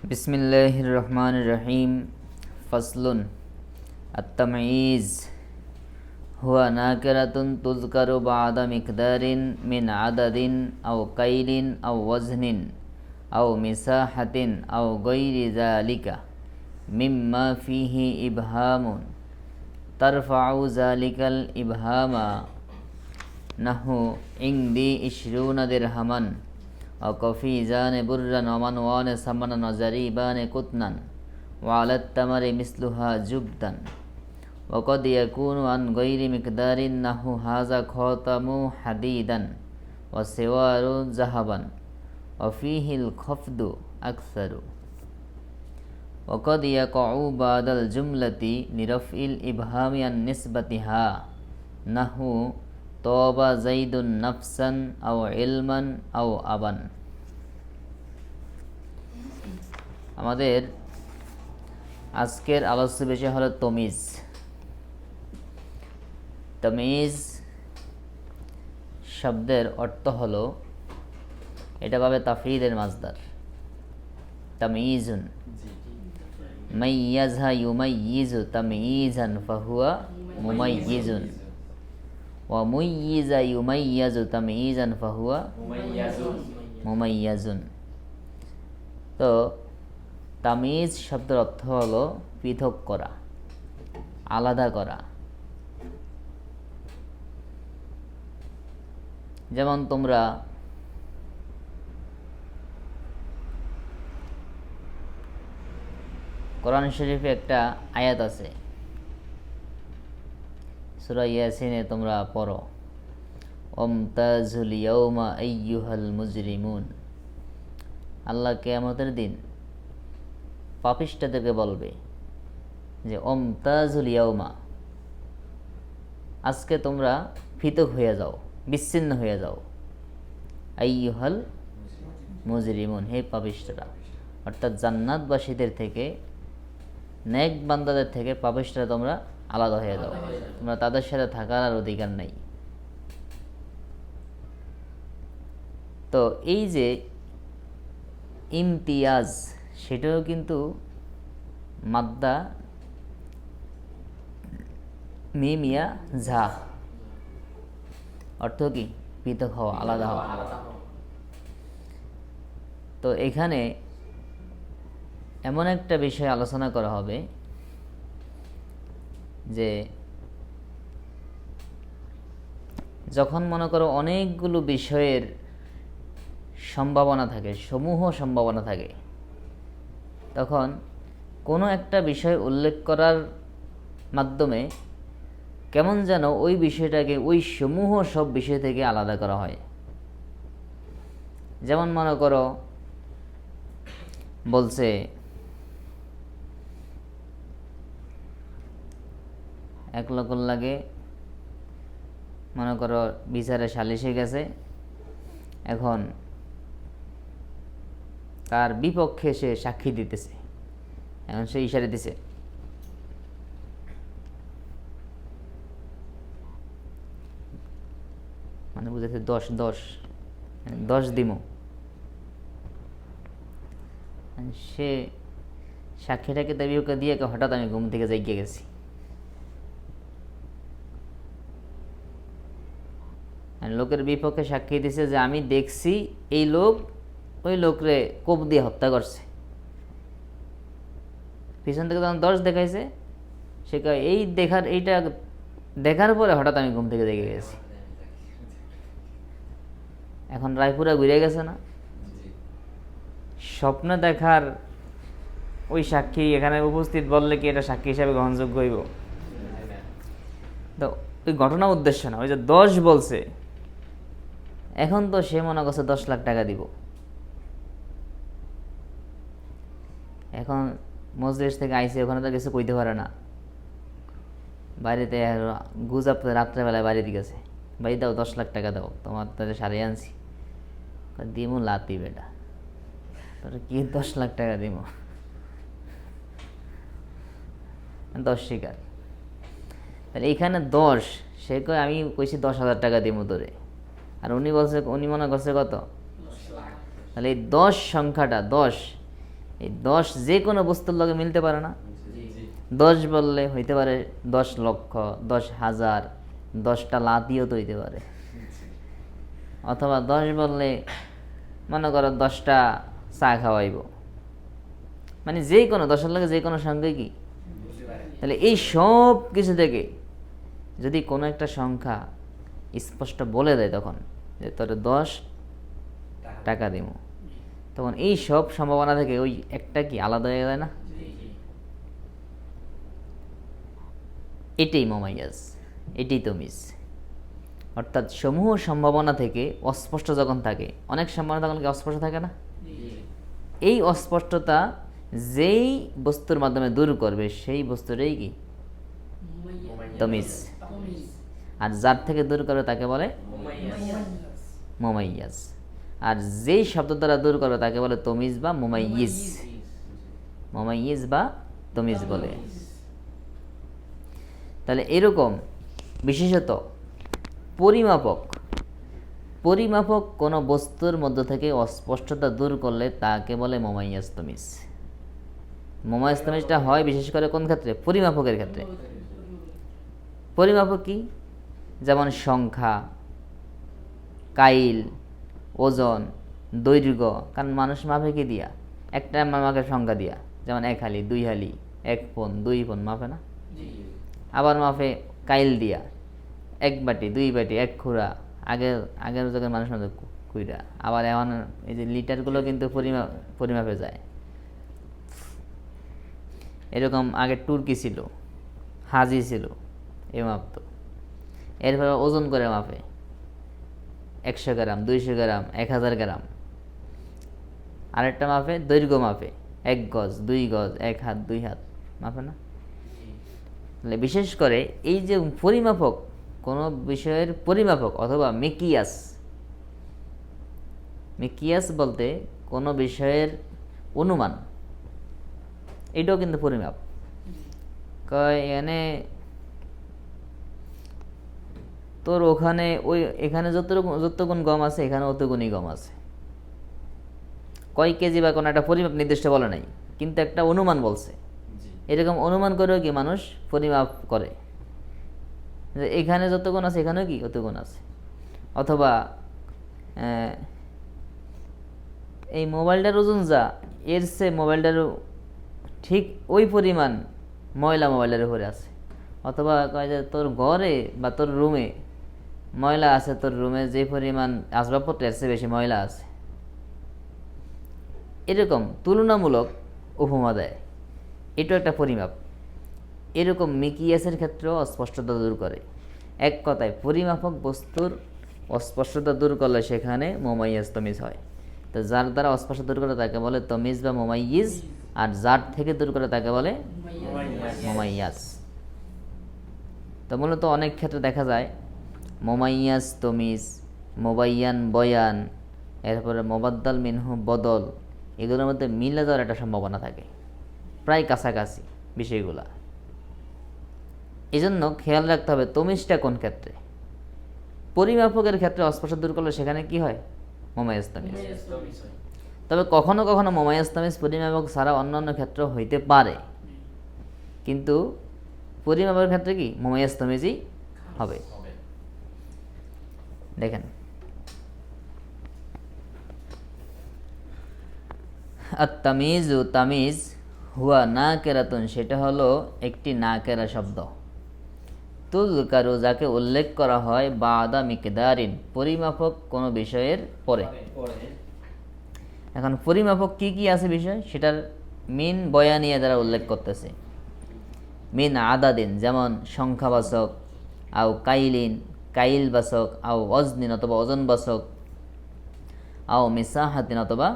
बिस्मिल्लाहिर रहमानिर रहीम। फस्लुन अत्तमीज़ हुआ नाकिरतुन तुज़करु बअद मिक़दारिन मिन अददिन औ कैलिन औ वज़निन औ मिसाहतिन औ गैरि ज़ालिका मिम्मा फ़ीही इबहामुन तरफ़अु ज़ालिकल इबहामा नहु इंदी इश्रून दिरहमन और कफ़ीज़ान बुर्रन वमनवान समनन ज़रीबान कुतनन वालत तमर मिस्लुहा जुब्दन वक़द यकूनु अन गैरि मिक़दारिन नहु हाज़ा ख़ातमु हदीदन व सिवारु ज़हबन व फ़ीहिल ख़फ़दु अक्सरु वक़द यक़अु बादल जुमलति लिरफ़इल इबहामि अन निस्बतिहा नहु तौबा ज़ैदुन नफ़सन औ इल्मन औ अबन। আমাদের আজকের আলোচ্য বিষয় হলো তমিজ। তমিজ শব্দের অর্থ হলো, এটা পাবে তাফঈলের মাজদার তাময়িজুন, মাইয়াযা ইউমাইয়িজু তাময়িজান ফাহুয়া মুমাইয়িজুন ওয়া মুইয়িজা ইউমাইয়াজু তাময়িজান ফাহুয়া মুমাইয়াজুন। তো তামিজ শব্দের অর্থ হলো পৃথক করা, আলাদা করা। যেমন তোমরা কোরআন শরীফে একটা আয়াত আছে, সূরা ইয়াসিনে তোমরা পড়ো, ওমতাজুল ইয়াউমা আইয়ুহাল মুজরিমুন। আল্লাহ কিয়ামতের দিন পাপিষ্ঠদেরকে বলবে যে ওমতাজুল ইয়াউমা, আজকে তোমরা পৃথক হয়ে যাও, বিচ্ছিন্ন হয়ে যাও। আইয়ুহাল মুজরিমুন, হে পাপিষ্ঠরা। অর্থাৎ জান্নাতবাসীদের থেকে, নেক বান্দাদের থেকে পাপিষ্ঠরা তোমরা আলাদা হয়ে যাও, তোমরা তাদের সাথে থাকার আর অধিকার নাই। তো এই যে ইমতিয়াজ, সেটাও কিন্তু মাদ্দা মিমিয়া ঝা, অর্থ কি? পৃথক হওয়া, আলাদা হওয়া। তো এখানে এমন একটা বিষয় আলোচনা করা হবে যে যখন মনে করো অনেকগুলো বিষয়ের সম্ভাবনা থাকে, সমূহ সম্ভাবনা থাকে, তখন কোনো একটা বিষয় উল্লেখ করার মাধ্যমে কেমন যেন ওই বিষয়টাকে ওই সমূহ সব বিষয় থেকে আলাদা করা হয়। যেমন মনে করো বলছে এক লোকের লাগে, মনে করো বিচারে সালিশে গেছে, এখন তার বিপক্ষে সে সাক্ষী দিতেছে, এখন সে ইশারা দিছে, মানে বুঝেছে 10 দিমো। সে সাক্ষীটাকে দাবিকে দিয়ে হঠাৎ আমি ঘুম থেকে জাগিয়ে গেছি, লোকের বিপক্ষে সাক্ষী দিছে যে আমি দেখছি এই লোক ওই লোকরে কোপ দিয়ে হত্যা করছে। পিছন থেকে তখন 10 দেখাইছে, সে কয় এইটা দেখার পরে হঠাৎ আমি ঘুম থেকে জেগে গেছি। এখন রায়পুরা ঘুরে গেছে না? স্বপ্ন দেখার ওই সাক্ষী এখানে উপস্থিত বললে কি এটা সাক্ষী হিসাবে গ্রহণযোগ্য হইব? তো ওই ঘটনা উদ্দেশ্য না, ওই যে 10 বলছে, এখন তো সে মনে করছে 10 লাখ টাকা দিব। এখন মজলিস থেকে আইসে, ওখানে তো কিছু কইতে পারে না, বাড়িতে গুজাব রাত্রেবেলায় বাড়িতে গেছে, বাড়ি দাও 10 লাখ টাকা দাও, তোমার তাদের সারিয়ে আনছি। দিমু লাতি বেটা, তোর কি 10 লাখ টাকা দিমু? 10 শিকার। তাহলে এইখানে 10, সে কয় আমি কইছি 10,000 টাকা দিমু তোরে, আর উনি বলছে, উনি মনে করছে কত? তাহলে এই 10 সংখ্যাটা, 10 এই 10 যে কোনো বস্তুর লগে মিলতে পারে না। 10 বললে হইতে পারে 10 লক্ষ, 10,000, 10টা লাতিও তো হইতে পারে। অথবা 10 বললে মনে করো 10টা চা খাওয়াইব, মানে যে কোনো 10-এর লগে যে কোনো সঙ্গে কি। তাহলে এই সব কিছু থেকে যদি কোনো একটা সংখ্যা স্পষ্ট বলে দেয় তখন যে তোর 10 টাকা দিব, তখন এই সব সম্ভাবনা থেকে ওই একটা কি আলাদা হয়ে যায় না। এটাই মোমাইয়াজ, এটাই তমিজ। অর্থাৎ সমূহ সম্ভাবনা থেকে অস্পষ্ট যখন থাকে, অনেক সম্ভাবনা তখন কি অস্পষ্ট থাকে না। এই অস্পষ্টতা যেই বস্তুর মাধ্যমে দূর করবে সেই বস্তুটাই কি তমিজ। আর যার থেকে দূর করবে তাকে বলে মোমাইয়াজ। আর যেই শব্দ দ্বারা দূর করবে তাকে বলে তমিজ বা মোমাইয়িজ। মোমাইয়িজ বা তমিজ বলে। তাহলে এরকম বিশেষত পরিমাপক কোনো বস্তুর মধ্য থেকে অস্পষ্টতা দূর করলে তাকে বলে মোমাইয়াজ তমিজ। মোমাইয়াজ তমিজটা হয় বিশেষ করে কোন ক্ষেত্রে? পরিমাপকের ক্ষেত্রে। পরিমাপক কি? যেমন সংখ্যা, কাইল, ওজন, দৈর্ঘ্য। কারণ মানুষ মাপে কি দিয়া? একটা মাপে সংখ্যা দিয়া, যেমন 1 হালি, 2 হালি, 1 পন, 2 পন মাপে না। আবার মাপে কাইল দিয়া, 1 বাটি, 2 বাটি, 1 খুঁড়া। আগের যখন মানুষ মাপে খুঁড়া। আবার এমন এই যে লিটারগুলো কিন্তু পরিমাপে যায়। এরকম আগে টুর্কি ছিল, হাজি ছিল, এ মাপতো। এরপরে ওজন করে মাপে, 100 গ্রাম, 200 গ্রাম, 1000 গ্রাম। আরেকটা মাপে দৈর্ঘ্য মাপে, 1 গজ, 2 গজ, 1 হাত, 2 হাত মাপে না। তাহলে বিশেষ করে এই যে পরিমাপক, কোনো বিষয়ের পরিমাপক অথবা মিকিয়াস বলতে কোনো বিষয়ের অনুমান, এটাও কিন্তু পরিমাপ। এখানে তোর ওখানে এখানে যতগুণ গম আছে এখানে অতগুণই গম আছে। কয় কেজি বা কোনো একটা পরিমাপ নির্দিষ্ট বলে নাই, কিন্তু একটা অনুমান বলছে। এরকম অনুমান করেও কি মানুষ পরিমাপ করে যে এখানে যতগুণ আছে এখানেও কি অতগুণ আছে। অথবা এই মোবাইলটার ওজন যা, এর চেয়ে মোবাইলটারও ঠিক ওই পরিমাণ ময়লা মোবাইলের উপরে আছে। অথবা কয় যে তোর ঘরে বা তোর রুমে ময়লা আছে, তোর রুমে যে পরিমাণ আসবাবপত্র এর চেয়ে বেশি ময়লা আছে। এরকম তুলনামূলক উপমা দেয়, এটাও একটা পরিমাপ। এরকম মিকিয়াসের ক্ষেত্রেও অস্পষ্টতা দূর করে। এক কথায় পরিমাপক বস্তুর অস্পষ্টতা দূর করলে সেখানে মোমাইয়াজ তমিজ হয়। তো যার দ্বারা অস্পষ্ট দূর করে তাকে বলে তমিজ বা মোমাইয়িজ, আর যার থেকে দূর করে তাকে বলে মোমাইয়াজ। তো মূলত অনেক ক্ষেত্রে দেখা যায় মোমাইয়াজ তমিজ, মোবাইয়ান বয়ান, এরপরে মোবাদ্দাল মিনহু বদল, এগুলোর মধ্যে মিলে যাওয়ার একটা সম্ভাবনা থাকে, প্রায় কাছাকাছি বিষয়গুলা। এই জন্য খেয়াল রাখতে হবে তমিজটা কোন ক্ষেত্রে। পরিমাপকের ক্ষেত্রে অস্পষ্ট দূর করলে সেখানে কি হয়? মোমাইয়াজ তমিজ। তবে কখনো কখনো মোমাইয়াজ তমিজ পরিমাপক ছাড়া অন্যান্য ক্ষেত্র হইতে পারে, কিন্তু পরিমাপের ক্ষেত্রে কি মোমাইয়াজ তমিজই হবে। দেখেন, আত-তামিজু তামিজ হুয়া নাকেরাতুন, সেটা হলো একটি নাকেরা শব্দ। তুযকারু, যাকে উল্লেখ করা হয় বাদা মিকদারিন, পরিমাপক কোনো বিষয়ের পরে। এখন পরিমাপক কি কি আছে বিষয়, সেটার মিন বয়ানিয়া দ্বারা উল্লেখ করতেছে। মিন আদাদিন, যেমন সংখ্যাবাচক, আও কাইলিন, কাইলবাচক, আও ওজনিন অথবা ওজনবাচক, আও মিসাহাতিন অথবা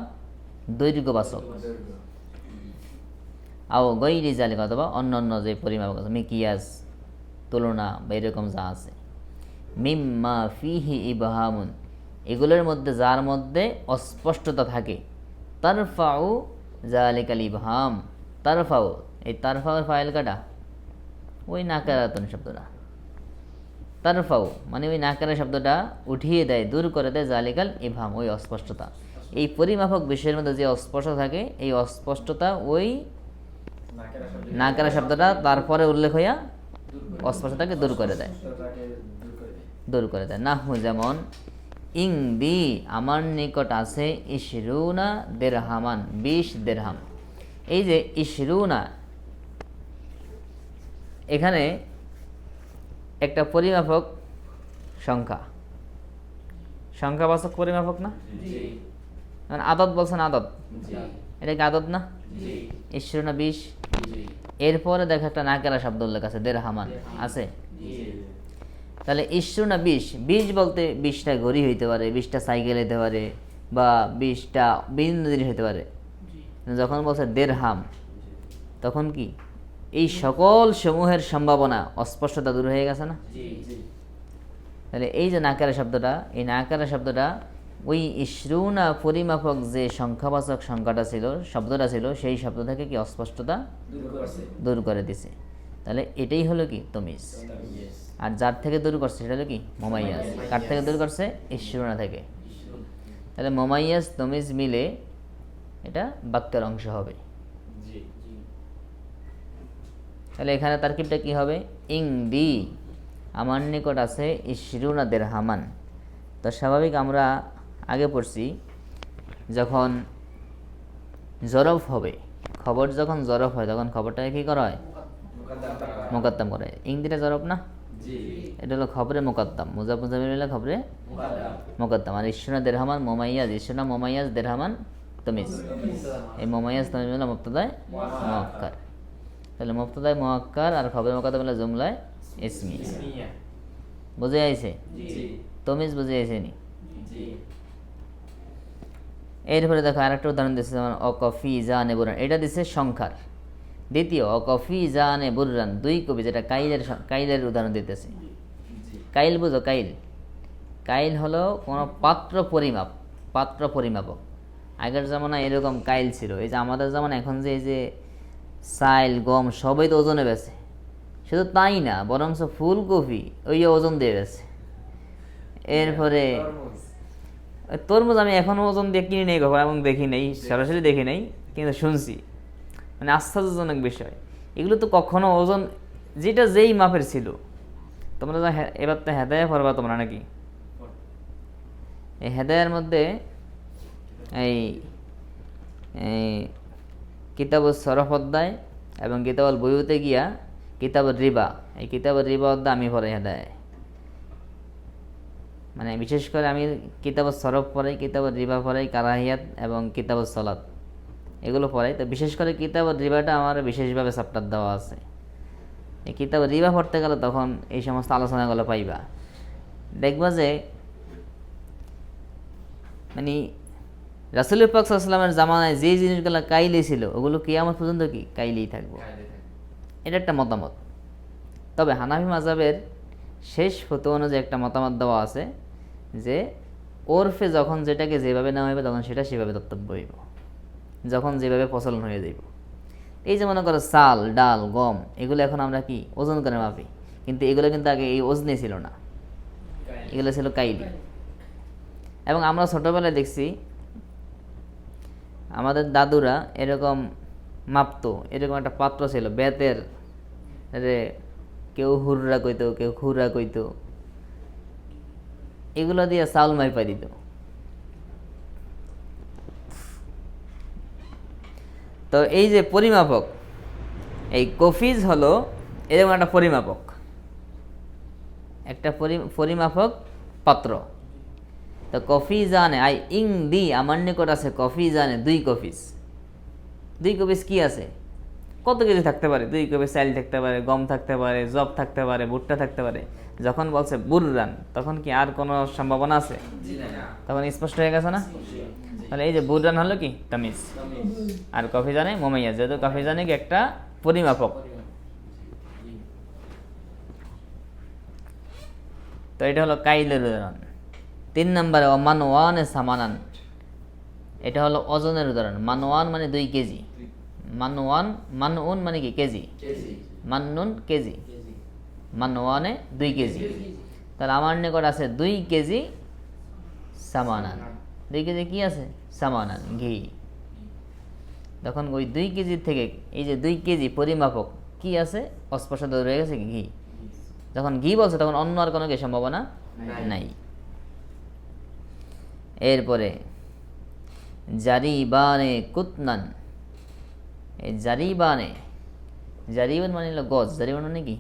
দৈর্ঘ্যবাচক, আও গৈরি জালিক অথবা অন্যান্য যে পরিমাপক আছে, মিকিয়াস, তুলনা বা এরকম যা আছে। মিম্মা ফিহি ইবহামুন, এগুলোর মধ্যে যার মধ্যে অস্পষ্টতা থাকে। তারফাউ জালিকাল ইবহাম, তারফাউ, এই তারফাউর ফাইল কাটা ওই নাকারাতুন শব্দটা। তারফাউ মানে ওই নাকারা শব্দটা উঠিয়ে দেয়, দূর করে দেয় জালিকাল ইবহাম, ওই অস্পষ্টতা। এই পরিমাপক বিষয়ের মধ্যে যে অস্পষ্ট থাকে, এই অস্পষ্টতা ওই নাকেরা শব্দটা তারপরে উল্লেখ হইয়া অস্পষ্টতাকে দূর করে দেয়। নাহু যেমন, ইং দি আমার নিকট আছে ইশরুনা দেরহামান 20 দেরহাম। এই যে ইশরুনা, এখানে একটা পরিমাপক সংখ্যাবাচক পরিমাপক না? আদত বলছেন, আদত, এটা কি আদত না? ইশরুনা 20, এরপরে দেখো একটা নাকেরা শব্দ উল্লেখ আছে দেরহামান আছে। তাহলে ইশরুনা 20 বলতে 20টা ঘড়ি হইতে পারে, 20টা সাইকেল হইতে পারে, বা 20টা বিভিন্ন জিনিস হইতে পারে। যখন বলছে দেরহাম, তখন কি এই সকল সমূহের সম্ভাবনা অস্পষ্টতা দূর হয়ে গেছে না? তাহলে এই যে নাকারা শব্দটা, এই নাকারা শব্দটা ওই ইশরুনা পরিমাপক যে সংখ্যাবাচক শব্দটা ছিল সেই শব্দ থেকে কি অস্পষ্টতা দূর করে দিছে। তাহলে এটাই হলো কি তমিজ। আর যার থেকে দূর করছে সেটা হলো কি মুমাইয়াজ। কার থেকে দূর করছে? ইশরুনা থেকে। তাহলে মুমাইয়াজ তমিজ মিলে এটা বাক্যের অংশ হবে। তাহলে এখানে তারকিবটা কি হবে? ইং দি আমার নিকট আছে ইশরুনা দেরহামান। তো স্বাভাবিক আমরা আগে পড়ছি, যখন জরফ হবে, খবর যখন জরফ হয় তখন খবরটাকে কি করা হয়? মোকাদ্দাম করে। ইং দিটা জরফ না? এটা হলো খবরে মোকাদ্দাম, মুজাফ মুজাফির মিলে খবরে মোকাদ্দাম। আর ইশরুনা দেরহামান মুমাইয়াজ, ইশরুনা মুমাইয়াজ দেরহামান তমিজ। এই মুমাইয়াজ তমিজ মিলে মুবতাদায়ে মুআক্কার। তাহলে মুবতাদায়ে মুআক্কার আর খবরে মোকাদ্দাম মিলে জুমলায় ইসমিয়া। বুঝে আইছে? তমিজ বুঝে আইছে নি? এরপরে দেখো আরেকটা উদাহরণ দিচ্ছে, যেমন অকফি জানে বুররান, এটা দিচ্ছে সংখ্যার। দ্বিতীয় অকফি জানে বুররান 2 কপি, যেটা কাইলের উদাহরণ দিতেছে। কাইল বুঝো? কাইল হলো কোনো পাত্র পরিমাপক। আগের জামানায় এরকম কাইল ছিল। এই যে আমাদের জামানা এখন যে এই যে চাইল গম সবই তো ওজনে বেছে। শুধু তাই না, বরং ফুলকপি ওই ওজন দিয়ে বেছে। এরপরে তরমুজ আমি এখনো ওজন দিয়ে কিনে নেই কখনো, এবং দেখি নেই, সরাসরি দেখি নেই, কিন্তু শুনছি। মানে আশ্চর্যজনক বিষয়। এগুলো তো কখনো ওজন যেটা যেই মাপের ছিল। তোমরা এবার তো হেদায়া পড়বা তোমরা নাকি? এই হেদায়ার মধ্যে এই কিতাবুল সরফ অধ্যায় এবং কিতাবুল বুয়ুতে গিয়া কিতাবুল রিবা, এই কিতাবুল রিবা অধ্যায় আমি পড়াই হেদায়। মানে বিশেষ করে আমি কিতাবুল সরফ পড়াই, কিতাবুল রিবা পড়াই, কারাহিয়াত এবং কিতাবুল সলাত এগুলো পড়াই। তো বিশেষ করে কিতাবুল রিবাটা আমার বিশেষভাবে চ্যাপ্টার দেওয়া আছে। এই কিতাবুল রিবা পড়তে গেলে তখন এই সমস্ত আলোচনাগুলো পাইবা। দেখবা যে মানে রাসূল পাক সাল্লাল্লাহু আলাইহি ওয়াসাল্লামের জামানায় যে জিনিসগুলো কাইলি ছিল ওগুলো কিয়ামত পর্যন্ত কি কাইলেই থাকবে। এটা একটা মতামত। তবে হানাফি মাযহাবের শেষ ফতোয়া অনুযায়ী একটা মতামত দেওয়া আছে যে ওরফে যখন যেটাকে যেভাবে নেওয়া হইবে তখন সেটা সেভাবে ধর্তব্য হইব, যখন যেভাবে প্রচলন হয়ে যাইব। এই যে মনে করো চাল, ডাল, গম, এগুলো এখন আমরা কি ওজন করে মাপি, কিন্তু এগুলো কিন্তু আগে এই ওজনে ছিল না, এগুলো ছিল কাইলি। এবং আমরা ছোটবেলায় দেখছি আমাদের দাদুরা এরকম মাপতো, এরকম একটা পাত্র ছিল বেতের, কেউ হুররা কইতো, কেউ খুরা কইতো, এগুলো দিয়ে চাউল মাইপা দিত। তো এই যে পরিমাপক, এই কফিজ হলো এরকম একটা পরিমাপক, একটা পরিমাপক পাত্র। তো কফি জানে আই ইং দি আমার নিকট আছে কফি জানে 2 কফিস। 2 কফিস কি আছে? কত কিছু থাকতে পারে। 2 কফিস চাল থাকতে পারে, গম থাকতে পারে, জব থাকতে পারে, ভুট্টা থাকতে পারে। যখন বলছে বুররান তখন কি আর কোনো সম্ভাবনা আছে? তখন স্পষ্ট হয়ে গেছে না? তাহলে এই যে বুররান হলো কি তামিজ, আর কফি জানে মুমাইয়াজ। যেহেতু কফি জানে কি একটা পরিমাপক, তো এটা হলো কাইলের উদাহরণ। 3 নম্বরে মানওয়ানে সামানান, এটা হলো ওজনের উদাহরণ। মানওয়ান মানে 2 কেজি। মানউন মানে কি কেজি, মান্নুন কেজি, মানওয়ানে 2 কেজি। তাহলে আমার নিকট আছে 2 কেজি সামানান, 2 কেজি কি আছে? সামানান, ঘি। তখন ওই 2 কেজি থেকে এই যে 2 কেজি পরিমাপক কি আছে? অস্পষ্ট রয়ে গেছে ঘি। যখন ঘি বলছে তখন অন্য আর কোনো কি সম্ভাবনা নাই। এরপরে জারিবানে কুতনান, এই জারিবান মানে হলো গজ, জারিবান মানে কি?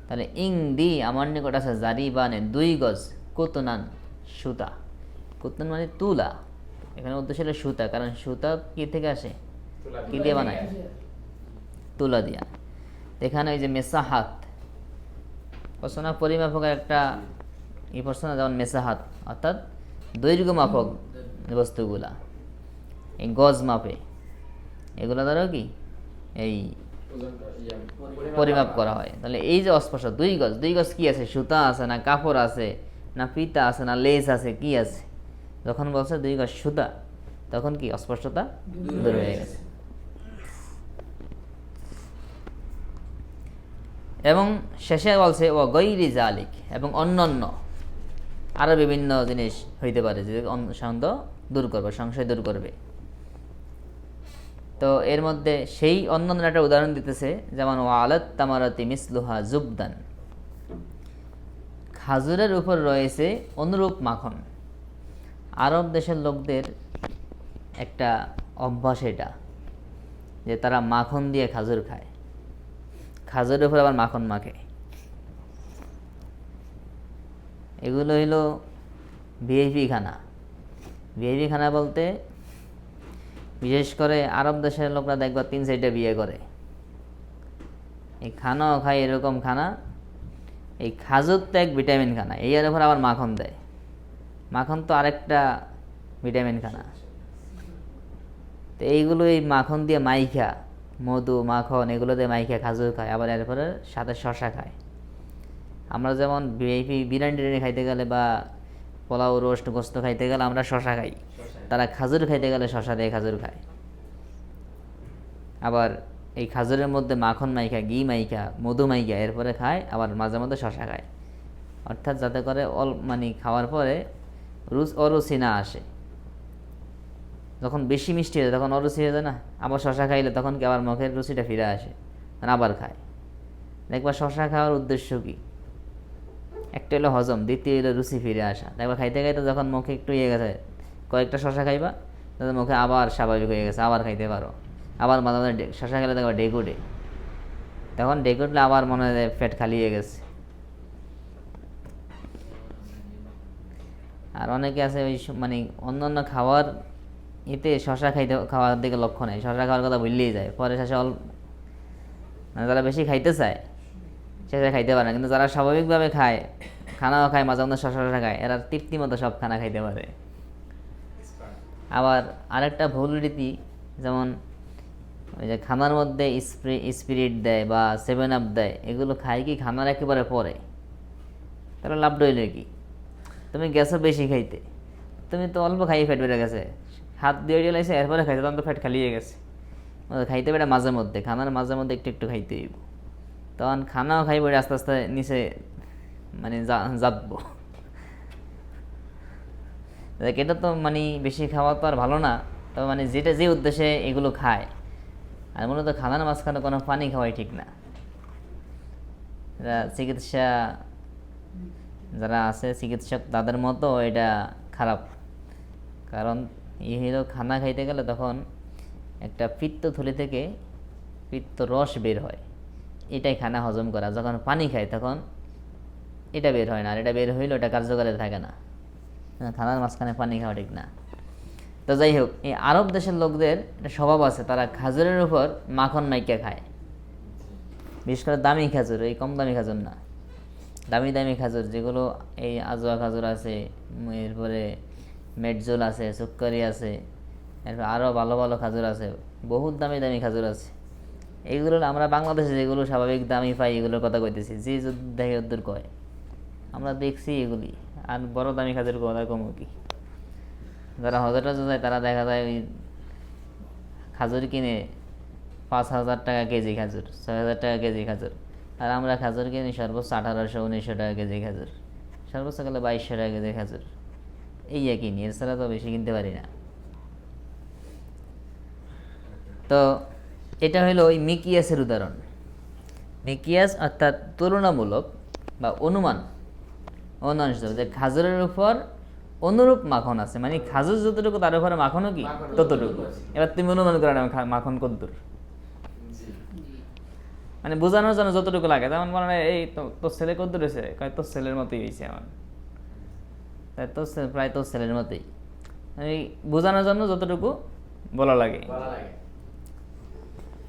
তাহলে ইংদি আমার নিকট আছে জারিবানে 2 গজ, কুতনান সুতা। কুতনান মানে তুলা, এখানে উদ্দেশ্য হলো সুতা, কারণ সুতা কি থেকে আসে? কি দিয়ে বানায়? তুলা দিয়া। এখানে ওই যে মেসাহাত প্রশ্ন, পরিমাপকের একটা এই প্রশ্ন, যেমন মেসাহাত অর্থাৎ দৈর্ঘ্য মাপক বস্তুগুলা, এই গজ মাপে এগুলা দ্বারাও কি এই পরিমাপ করা হয়। তাহলে এই যে অস্পষ্ট 2 গজ, 2 গজ কি আছে? সুতা আছে না কাপড় আছে না ফিতা আছে না লেস আছে, কি আছে? যখন বলছে 2 গজ সুতা, তখন কি অস্পষ্টতা দূর হয়ে গেছে। এবং শেষে বলছে ও গৈরি জালিক, এবং অন্যান্য আরো বিভিন্ন জিনিস হইতে পারে যে সন্দেহ দূর করবে, সংশয় দূর করবে। তো এর মধ্যে সেই অন্যান্য একটা উদাহরণ দিতেছে, যেমন ওয়ালাত তামারাতি মিসলুহা জুবদান, খাজুরের উপর রয়েছে অনুরূপ মাখন। আরব দেশের লোকদের একটা অভ্যাস এটা, যে তারা মাখন দিয়ে খাজুর খায়, খাজুরের উপর আবার মাখন মাখে। এগুলো হইল ভিআইপি খানা। ভিআইপি খানা বলতে বিশেষ করে আরব দেশের লোকরা দেখবা 3-4টা বিয়ে করে, এই খানাও খায় এরকম খানা। এই খাজুর তো এক ভিটামিন খানা, এর উপর আবার মাখন দেয়। মাখন তো আরেকটা ভিটামিন খানা। তো এইগুলো এই মাখন দিয়ে মাইখা, মধু মাখন এগুলো দিয়ে মাইখা খাজুর খায়, আবার এরপরে সাথে শশা খায়। আমরা যেমন ভিআইপি বিরিয়ানি টিরিয়ানি খাইতে গেলে বা পোলাও রোস্ট গোস্ত খাইতে গেলে আমরা শশা খাই, তারা খাজুর খাইতে গেলে শশা দিয়ে খাজুর খায়। আবার এই খাজুরের মধ্যে মাখন মাইখা, ঘি মাইখা, মধু মাইখা এরপরে খায়, আবার মাঝে মধ্যে শশা খায়। অর্থাৎ যাতে করে মানে খাওয়ার পরে অরুচি না আসে। যখন বেশি মিষ্টি হয়ে যায় তখন অরুচি হয়ে যায় না, আবার শশা খাইলে তখন কি আবার মুখের রুচিটা ফিরে আসে, আবার খায়। দেখবা শশা খাওয়ার উদ্দেশ্য কি? একটা হলো হজম, দ্বিতীয় হলো রুচি ফিরে আসা। দেখবা খাইতে খাইতে যখন মুখে একটু ইয়ে গেছে, কয়েকটা শশা খাইবা, তাদের মুখে আবার স্বাভাবিক হয়ে গেছে, আবার খাইতে পারো। আবার মাঝে মাঝে শশা খেলে দেখবা ডেকুটে, তখন ডেকুটলে আবার মনে হয় পেট খালি হয়ে গেছে। আর অনেকে আছে ওই মানে অন্যান্য খাওয়ার এতে শশা খাওয়ার দিকে লক্ষ্য নেই, শশা খাওয়ার কথা ভুললেই যায়, পরে শেষে মানে যারা বেশি খাইতে চায় শেষে খাইতে পারে না। কিন্তু যারা স্বাভাবিকভাবে খায়, খানাও খায়, মাঝে মধ্যে শশা খায়, এরা তৃপ্তি মতো সব খানা খাইতে পারে। আবার আরেকটা ভুল রীতি, যেমন ওই যে খানার মধ্যে স্পিরিট দেয় বা 7 আপ দেয়, এগুলো খায় কি খানার একেবারে পরে। তাহলে লাভ রইল কি? তুমি গেছো বেশি খাইতে, তুমি তো অল্প খাইয়ে ফ্যাট বেড়ে গেছে, হাত দিয়ে লাইছে এরপরে খাইতে, তখন তো ফ্যাট খালিয়ে গেছে। খাইতে বেড়ে মাঝে মধ্যে, খানার মাঝে মধ্যে একটু একটু খাইতে হইব, তখন খানাও খাইব আস্তে আস্তে নিচে মানে যাবো। এটা তো মানে বেশি খাওয়া তো আর ভালো না, তবে মানে যেটা যে উদ্দেশ্যে এগুলো খায়, আর মূলত খানার মাঝখানে কোনো পানি খাওয়াই ঠিক না। চিকিৎসা যারা আছে চিকিৎসক, তাদের মতো এটা খারাপ। কারণ এই হলো খানা খাইতে গেলে তখন একটা পিত্তথলি থেকে পিত্ত রস বের হয়, এটাই খানা হজম করা। যখন পানি খায় তখন এটা বের হয় না, আর এটা বের হইলেও এটা কার্যকারী থাকে না। খানার মাঝখানে পানি খাওয়া ঠিক না। তো যাই হোক, এই আরব দেশের লোকদের একটা স্বভাব আছে, তারা খাজুরের উপর মাখন মাইকা খায়। বিশেষ করে দামি খাজুর, এই কম দামি খাজুর না, দামি দামি খাজুর যেগুলো এই আজোয়া খাজুর আছে, এরপরে মেটজোল আছে, সুক্কারি আছে, এরপর আরও ভালো ভালো খাজুর আছে, বহুত দামি দামি খাজুর আছে। এইগুলো আমরা বাংলাদেশে যেগুলো স্বাভাবিক দামি পাই এগুলোর কথা কইতেছি, যে দেখে ওদের কয়, আমরা দেখছি এগুলি। আর বড় দামি খাজুর কথা কমও কি? যারা হজরটা যায় তারা দেখা যায় ওই খাজুর কিনে 5,000 টাকা কেজি খাজুর, 6,000 টাকা কেজি খাজুর। আর আমরা খাজুর কিনি সর্বোচ্চ 1,800-1,900 টাকা কেজি খাজুর, সর্বোচ্চ গেলে 2,200 টাকা কেজি খাজুর। এই একই নিয়ে, এর ছাড়া তো বেশি কিনতে পারি না। তো এটা হলো ওই মিকিয়াসের উদাহরণ। মিকিয়াস অর্থাৎ তুলনামূলক বা অনুমান হিসেবে যে খাজুরের উপর অনুরূপ মাখন আছে, মানে খাজুর যতটুকু তার উপরে মাখনও কি ততটুকু। এবার তুমি অনুমান করে নাও মাখন কতদূর, মানে বোঝানোর জন্য যতটুকু লাগে। যেমন মানে এই তোর ছেলে কতদূর হয়েছে, তোর ছেলের মতোই হয়েছে আমার, তাই তোর প্রায় তোর ছেলের মতোই, মানে বোঝানোর জন্য যতটুকু বলা লাগে।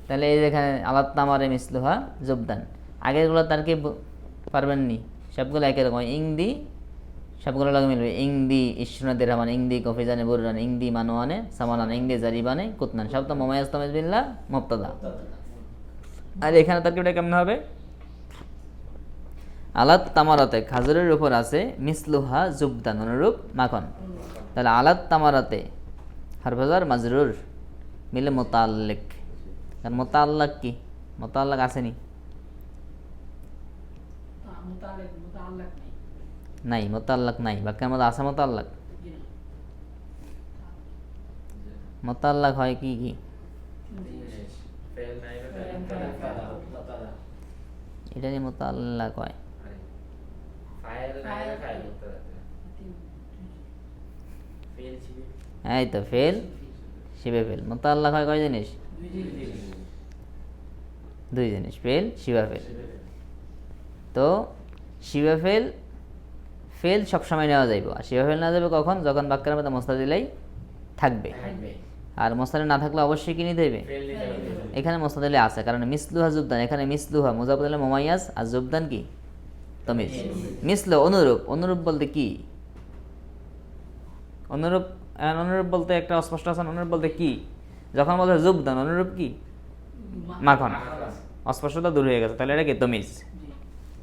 তাহলে এই যেখানে আলাত তামারে মিসলুহা জুবদান, আগেরগুলো তার কি পারবেননি, সবগুলো একই রকম। ইংদি সবগুলো লাগে মিলবে। ইংদি ইসনাদের রহমান, ইংদি কফিজানে বুরান, ইংদি মানোয়ানে সামানান, ইংদি জারিবানে কুতনান, সব তো মোমায়াজ তামেজ বিল্লাহ মুবতাদা। আর এখানে তার কিটা কেমন হবে? আলাত তামারাতে খাজুরের উপর আছে মিসলুহা জুবদান অনুরূপ মাখন। তাহলে আলাত তামারাতে হারফাজার মাজরুর মিলে মোতাল্লিক। কারণ মোতাল্লাক কি, মোতাল্লাক আসেনি, নাই মোতাল্লাক নাই, বাক্যের মধ্যে আছে মোতাল্লাক। মোতাল্লাক হয় কি কি? এটা নিয়ে মোতাল্লাক হয়। এই তো ফেল শিবে ফেল। মোতাল্লাক হয় কয় জিনিস? দুই জিনিস, ফেল শিবা ফেল। তো শিবা ফেল ফেল সবসময় নেওয়া যাইব, আর শিবা ফেল নেওয়া যাবে কখন? যখন বাক্যের মধ্যে মোস্তাদিলাই থাকবে। আর মোস্তাদিল না থাকলে অবশ্যই কি নিতে হইবে? এখানে মোস্তাদিলে আছে, কারণ মিসলুহা জুবদান, এখানে মিসলুহা মুজাফফর মুমাইয়াজ আর জুবদান কি তামিজ। মিসলু অনুরূপ, অনুরূপ বলতে কি? অনুরূপ অনুরূপ বলতে একটা অস্পষ্ট আছে। অনুরূপ বলতে কি? যখন বলতে জুবদান, অনুরূপ কি? মাখন, অস্পষ্টতা দূর হয়ে গেছে, তাহলে এটা কি তমিজ।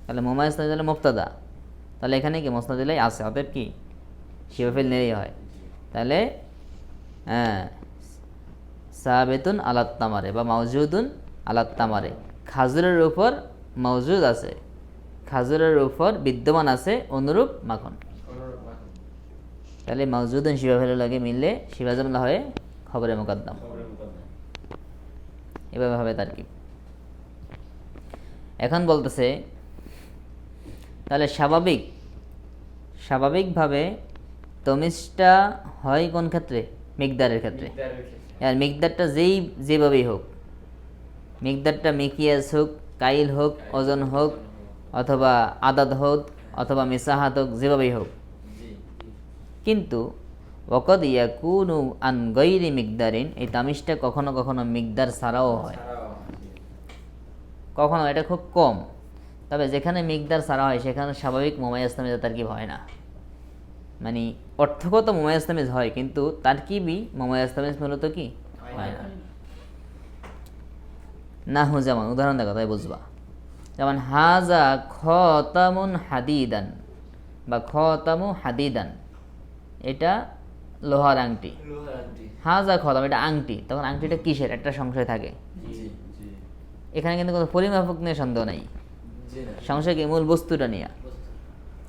তাহলে মুমাইয়াজ তাহলে মুবতাদা, তাহলে এখানে কি মোস্তাদিলাই আছে, অতএব কি শিবাফিল নেই হয়। তাহলে সাবেতুন আলাত তামারে বা মাউজুদুন আলাত তামারে, খাজুরের উপর মওজুদ আছে, খাজুরের উপর বিদ্যমান আছে অনুরূপ মাখন। তাহলে মাউজুদুন শিবাফিলের লাগে মিললে শিবাজমলা হয়ে খবরে মুকদ্দম, এভাবে হবে তার কি। এখন বলতেছে তাহলে স্বাভাবিকভাবে তমিজটা হয় কোন ক্ষেত্রে? মিকদারের ক্ষেত্রে। আর মিকদারটা যেভাবেই হোক, মিকদারটা মিকিয়াস হোক, কাইল হোক, ওজন হোক, অথবা আদাদ হোক, অথবা মিসাহাত হোক, যেভাবেই হোক। কিন্তু ওয়াকাদ ইয়াকুনু আন গায়রি মিকদারিন, এই তামিজটা কখনো কখনো মিকদার ছাড়াও হয়, কখনো এটা খুব কম। তবে যেখানে মিকদার ছাড়া হয় সেখানে স্বাভাবিক মুমাইয়াজ তামিজ তারকিব হয় না, মানে অর্থগত মুমাইয়াজ তামিজ হয়, কিন্তু তারকিবই মুমাইয়াজ তামিজ মূলত কি হয় না। নাহু যেমন উদাহরণ দেখো তাই বুঝবা। যেমন হাজা খতামুন হাদিদান বা খতামু হাদিদান, এটা লোহার আংটি। হাজা খতাম, এটা আংটি। তখন আংটিটা কিসের একটা সংশয় থাকে। এখানে কিন্তু কোনো পরিমাপক নিয়ে সন্দেহ নাই, সংশয় কি মূল বস্তুটা নিয়ে।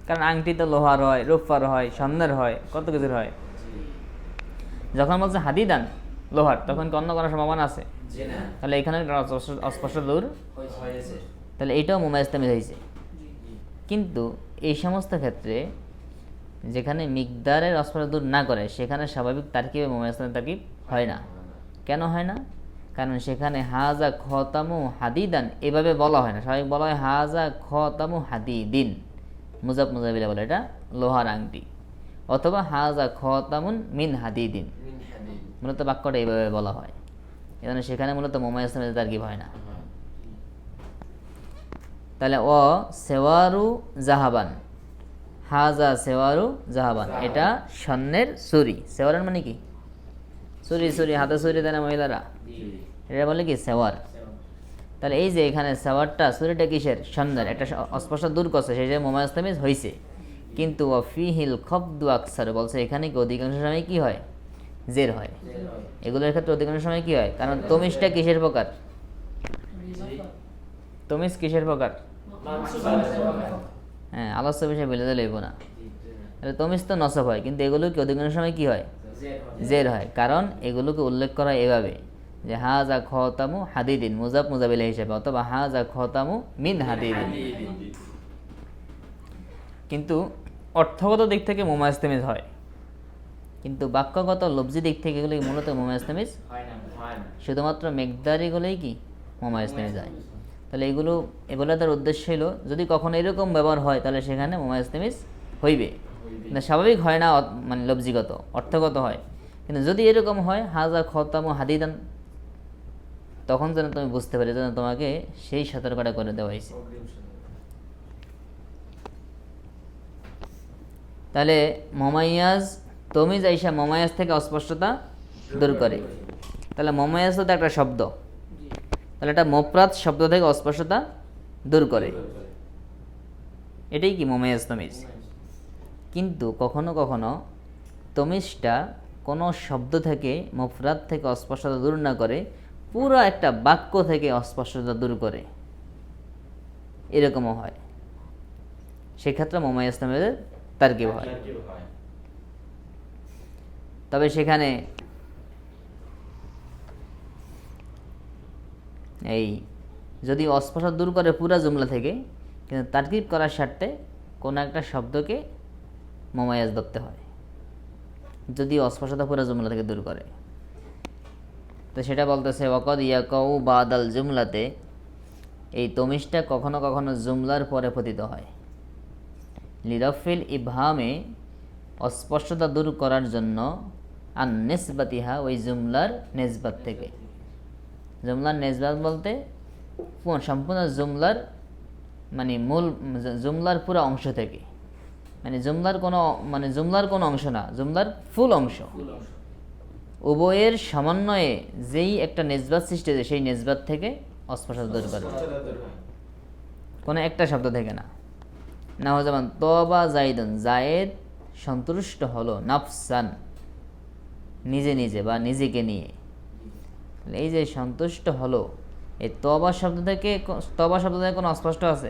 কারণ আংটি তো লোহার হয়, রূপার হয়, স্বর্ণের হয়, কত কিছুর হয়। যখন বলছে হাদিদান লোহার, তখন কি অন্য কোনো সম্ভাবনা আছে? তাহলে এখানে অস্পষ্ট দূর, তাহলে এইটাও মুমাইয়াজ তামিজ হয়েছে। কিন্তু এই সমস্ত ক্ষেত্রে যেখানে মিকদারের অস্পষ্ট দূর না করে সেখানে স্বাভাবিক তারকিবে মুমাইয়াজ তামিজ তারকিব হয় না। কেন হয় না? কারণ সেখানে হাজা খতামু হাদিদান এভাবে বলা হয় না, স্বাভাবিক বলা হয় হাজা খতামু হাদিদিন, মুজাবিলা বলে এটা লোহার আংটি, অথবা হাজা খতামুন মিন হাদিদিন, মূলত বাক্যটা এইভাবে বলা হয়। এজন্য সেখানে মূলত মুমাইয়াজ তামিজ তারকিব হয় না। তাহলে ও সেওয়ারু জাহাবান, হাজা সেওয়ারু জাহাবান, এটা স্বর্ণের চুরি। সেওয়ারের মানে কি? চুরি, হাতে চুরি দেয় না মহিলারা, এটা বলে কি সেওয়ার। তাহলে এই যে এখানে সেওয়ারটা, চুরিটা কিসের? স্বর্ণের। একটা অস্পষ্ট দূর করছে, সেই যে মুমাইয়াজ তামিজ হয়েছে। কিন্তু ফিহিল খবদু আকসার বলছে এখানে কি অধিকাংশ সময় কি হয়? জের হয়। এগুলোর ক্ষেত্রে অধিকাংশ সময় কি হয়? কারণ তমিজটা কিসের প্রকার? তমিজ কিসের প্রকার? হ্যাঁ, আলোচ্য বিষয় বলে দিলে হইব না। তাহলে তমিজ তো নসব হয়, কিন্তু এগুলো কি অধিকাংশ সময় কি হয়? জের হয়। কারণ এগুলোকে উল্লেখ করা এভাবে যে হাজা খতামু হাদিদিন, মুজাব মুজাবিলা হিসেবে, অথবা হাজা খতামু মিন হাদিদিন। কিন্তু অর্থগত দিক থেকে মুমায়্যাজ তামিজ হয়, কিন্তু বাক্যগত লফজি দিক থেকে এগুলো মূলত মুমায়্যাজ তামিজ শুধুমাত্র মিকদারিগুলোই কি মুমায়্যাজ তামিজ হয়। তাহলে এগুলো তার উদ্দেশ্য হলো যদি কখনো এরকম ব্যবহার হয় তাহলে সেখানে মুমায়্যাজ তামিজ হইবে, কিন্তু স্বাভাবিক হয় না, মানে লফজিগত অর্থগত হয়। কিন্তু যদি এরকম হয় হাজা খতামু হাদিদান, তখন যেন তুমি বুঝতে পারি, যেন তোমাকে সেই সতর্কতা করে দেওয়া হয়েছে। তাহলে মুমায়্যাজ তমিজ আইসা মুমায়্যাজ থেকে অস্পষ্টতা দূর করে। তাহলে মুমায়্যাজ তো একটা শব্দ, তাহলে এটা মুফরাদ শব্দ থেকে অস্পষ্টতা দূর করে, এটাই কি মুমায়্যাজ তমিজ। কিন্তু কখনো কখনো তমিজটা কোনো শব্দ থেকে মুফরাদ থেকে অস্পষ্টতা দূর না করে, পুরো একটা বাক্য থেকে অস্পষ্টতা দূর করে, এরকমও হয়। সেক্ষেত্রে মুমায়্যাজ তমিজের তারকিব হয়। তবে সেখানে এই যদি অস্পষ্টতা দূর করে পুরা জুমলা থেকে, কিন্তু তারকিব করার স্বার্থে কোনো একটা শব্দকে মুমায়্যাজ ধরতে হয়, যদি অস্পষ্টতা পুরা জুমলা থেকে দূর করে। তো সেটা বলতেছে ওয়াকাদ ইয়াকাউ বাদাল জুমলাতে, এই তমিজটা কখনো কখনো জুমলার পরে পতিত হয়। লিরফিল ইবহামে, অস্পষ্টতা দূর করার জন্য, আন নিসবাতিহা, ওই জুমলার নিসবাত থেকে। জুমলার নিসবাত বলতে সম্পূর্ণ জুমলার, মানে মূল জুমলার পুরো অংশ থেকে, মানে জুমলার কোনো অংশ না, জুমলার ফুল অংশ, উভয়ের সমন্বয়ে যেই একটা নিসবাত সৃষ্টি হয়েছে সেই নিসবাত থেকে অস্পষ্টতা দূর করে, কোনো একটা শব্দ থেকে না। না হয় যেমন তবা জাইদুন, জায়েদ সন্তুষ্ট হলো, নাফসান নিজে নিজে বা নিজেকে নিয়ে। এই যে সন্তুষ্ট হলো, এই তবা শব্দ থেকে কোনো অস্পষ্ট আছে?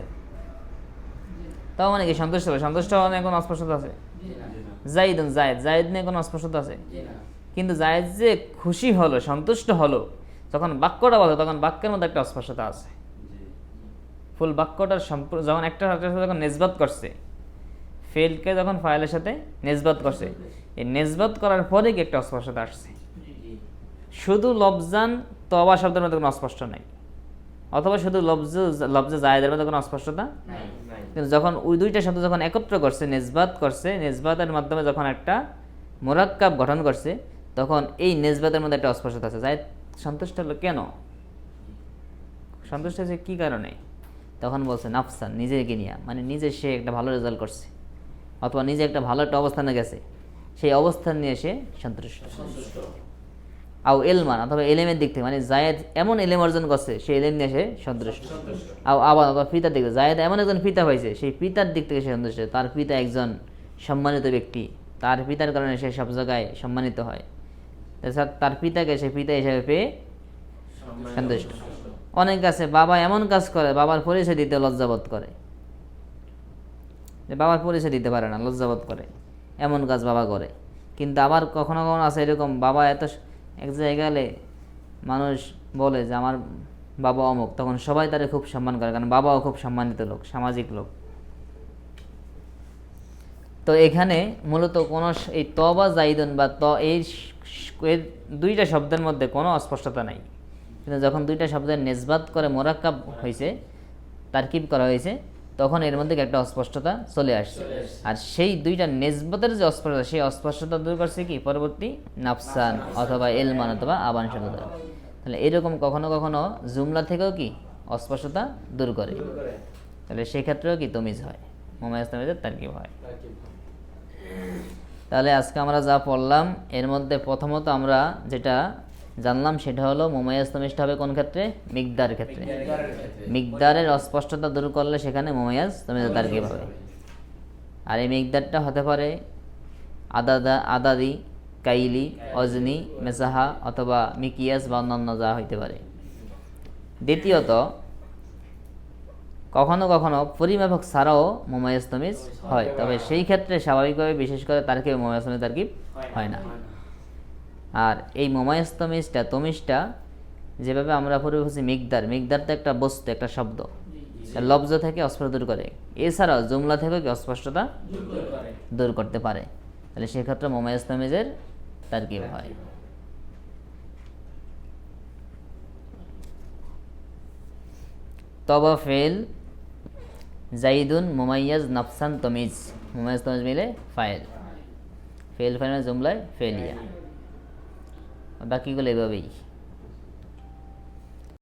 তাও মানে কি সন্তুষ্ট হলো, সন্তুষ্ট হওয়া নিয়ে কোনো অস্পষ্টতা আছে? জাইদুন, জায়েদ নিয়ে কোনো অস্পষ্টতা আছে? কিন্তু জায়েদ যে খুশি হলো, সন্তুষ্ট হলো, যখন বাক্যটা বলে তখন বাক্যের মধ্যে একটা অস্পষ্টতা আছে। ফুল বাক্যটার যখন একটা সাথে যখন নিসবাত করছে, ফেলকে যখন ফাইলের সাথে নিসবাত করছে, এই নিসবাত করার পরে কি একটা অস্পষ্টতা আসছে। শুধু লফজান তবা শব্দের মধ্যে কোনো অস্পষ্ট নাই, অথবা শুধু লফজে জায়েদের মধ্যে কোনো অস্পষ্টতা, কিন্তু যখন ওই দুইটা শব্দ যখন একত্র করছে, নিসবাত করছে, নিসবাতের মাধ্যমে যখন একটা মুরাক্কাব গঠন করছে, তখন এই নিসবাতের মধ্যে একটা অস্পষ্টতা আছে। জায়েদ সন্তুষ্ট হলো কেন, সন্তুষ্ট হয়েছে কি কারণে? তখন বলছে নাফসান, নিজেকে নিয়ে, মানে নিজে সে একটা ভালো রেজাল্ট করছে, অথবা নিজে একটা ভালো একটা অবস্থানে গেছে, সেই অবস্থান নিয়ে সে সন্তুষ্ট। আও এলমান, অথবা এলেমের দিক থেকে, মানে জায়েদ এমন এলেম অর্জন করছে, সেই এলেম নিয়ে সে সন্তুষ্ট। আও আবার, অথবা পিতার দিক থেকে, জায়েদ এমন একজন পিতা হয়েছে, সেই পিতার দিক থেকে সে সন্তুষ্ট। তার পিতা একজন সম্মানিত ব্যক্তি, তার পিতার কারণে সে সব জায়গায় সম্মানিত হয়, তার পিতাকে সে পিতা হিসেবে পেয়ে সন্তুষ্ট। অনেক আছে বাবা এমন কাজ করে, বাবার পরিচয় দিতে লজ্জাবোধ করে, বাবার পরিচয় দিতে পারে না, লজ্জাবোধ করে, এমন কাজ বাবা করে। কিন্তু আবার কখনো কখনো আছে এরকম, বাবা এত এক জায়গায় গেলে মানুষ বলে যে আমার বাবা অমুক, তখন সবাই তারে খুব সম্মান করে, কারণ বাবাও খুব সম্মানিত লোক, সামাজিক লোক। তো এখানে মূলত কোনো এই তবা জাইদুন বা এই দুইটা শব্দের মধ্যে কোনো অস্পষ্টতা নাই, কিন্তু যখন দুইটা শব্দের নিসবাত করে মোরাক্কাব হয়েছে, তারকিব করা হয়েছে, তখন এর মধ্যে একটা অস্পষ্টতা চলে আসছে। আর সেই দুইটা নিসবতের যে অস্পষ্টতা, সেই অস্পষ্টতা দূর করছে কি পরবর্তী নাফসান অথবা এলমান অথবা আবান শব্দ দ্বারা। তাহলে এরকম কখনো কখনো জুমলা থেকেও কি অস্পষ্টতা দূর করে, তাহলে সেক্ষেত্রেও কি তমিজ হয়, মুমায়্যাজ তামিজের তারকিব হয়। তাহলে আজকে আমরা যা পড়লাম এর মধ্যে প্রথমত আমরা যেটা জানলাম সেটা হলো মুমায়্যাজ তামিজটা হবে কোন ক্ষেত্রে? মিকদার ক্ষেত্রে। মিকদারের অস্পষ্টতা দূর করলে সেখানে মুমায়্যাজ তামিজের তারকিব হবে। আর এই মিকদারটা হতে পারে আদাদি, কাইলি, অজনি, মেসাহা অথবা মিকিয়াস বা অন্যান্য যা হইতে পারে। দ্বিতীয়ত কখনো কখনো পরিমাপক ছাড়াও মুমাইয়াজ তামিজ হয়, তবে সেই ক্ষেত্রে স্বাভাবিকভাবে বিশেষ করে তারকিব মুমাইয়াজ তামিজ তারকিব হয় না। আর এই মুমাইয়াজ তামিজটা তমিজটা যেভাবে আমরা পড়ে বলছি মিকদার তো একটা বস্তু, একটা শব্দ, লব্জ থেকে অস্পষ্ট দূর করে, এছাড়াও জুমলা থেকেও কি অস্পষ্টতা দূর করতে পারে, তাহলে সেক্ষেত্রে মুমাইয়াজ তামিজের তারকিব হয়। তবা ফেল জাইদুন মুমাইয়াজ নাফসান তমিজ, মুমাইয়াজ তমিজ মিলে ফাইল, ফেল ফাইল জুমলায় ফেলিয়া, বাকিগুলো এভাবেই।